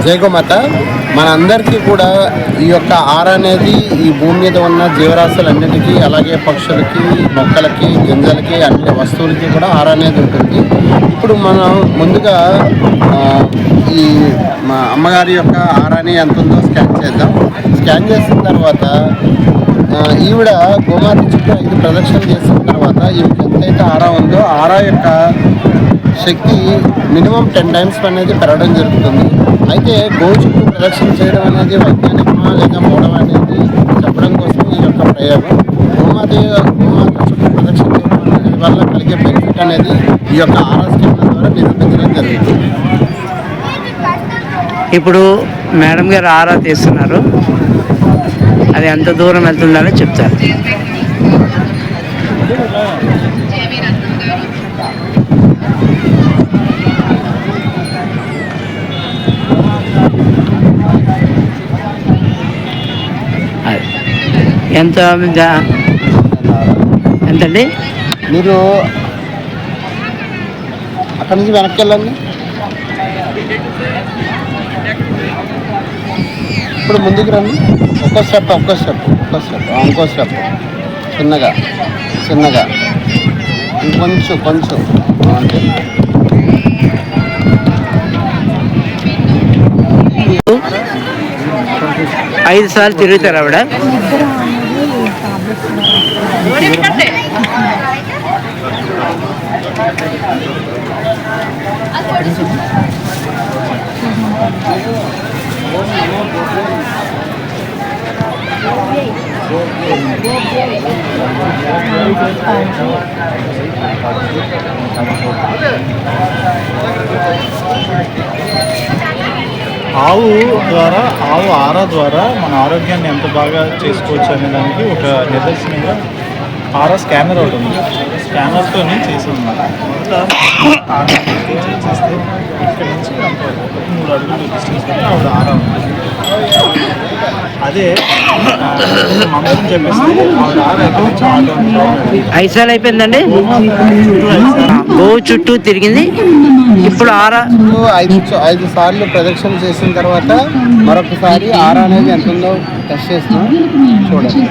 జై గోమాత. మనందరికీ కూడా ఈ యొక్క ఆర అనేది ఈ భూమి మీద ఉన్న జీవరాశులన్నిటికీ, అలాగే పక్షులకి, మొక్కలకి, గింజలకి, అన్ని వస్తువులకి కూడా ఆర అనేది ఉంటుంది. ఇప్పుడు మనం ముందుగా ఈ మా అమ్మగారి యొక్క ఆరాని ఎంత ఉందో స్కాన్ చేద్దాం. స్కాన్ చేసిన తర్వాత ఈవిడ గోమాత చుట్టూ 5 ప్రదక్షిణలు చేసిన తర్వాత ఈవిడకి ఎంతైతే ఆరా ఉందో ఆరా యొక్క శక్తి మినిమం 10 టైమ్స్ అనేది పెరగడం జరుగుతుంది. అయితే గోవు చుట్టూ ప్రదక్షిణ చేయడం అనేది వైజ్ఞానికమా లేదా మూఢం అనేది చెప్పడం కోసం ఈ యొక్క ప్రయోగం. గోమాత చుట్టూ ప్రదక్షిణ చేయడం అనేది వల్ల కలిగే బెనిఫిట్ అనేది ఈ యొక్క ఆరా స్కానర్ ద్వారా నిరూపించడం జరుగుతుంది. ఇప్పుడు మేడం గారు ఆరా తీస్తున్నారు, అది ఎంత దూరం వెళ్తుందని చెప్తారు. ఎంతండి? మీరు అక్కడి నుంచి వెనక్కి వెళ్ళండి. ఇప్పుడు ముందుకు రండి. ఒక్కో స్టెప్ ఇంకో స్టెప్ చిన్నగా కొంచెం అంటే 5 సార్లు తిరుగుతారు ఆవిడ. ఆవు ఆరా ద్వారా మన ఆరోగ్యాన్ని ఎంత బాగా చేసుకోవచ్చు అనే దానికి ఒక నిదర్శనంగా ఆరా స్కానర్ ఒకటి ఉంది. స్కానర్తో చేసామన్నమాట. చేస్తే ఇక్కడ నుంచి 3 అడుగులు డిస్టెన్స్ ఆవిడ ఆరా ఉంది. అదే మంత్రం చెప్పేసి ఆవిడ ఆరా చాలా 5 సార్లు అయిపోయిందండి. గోవు చుట్టూ తిరిగింది. ఇప్పుడు ఆరా 5 సార్లు ప్రదక్షిణ చేసిన తర్వాత మరొకసారి ఆరా అనేది ఎంత ఉందో టెస్ట్ చేస్తున్నాం, చూడండి.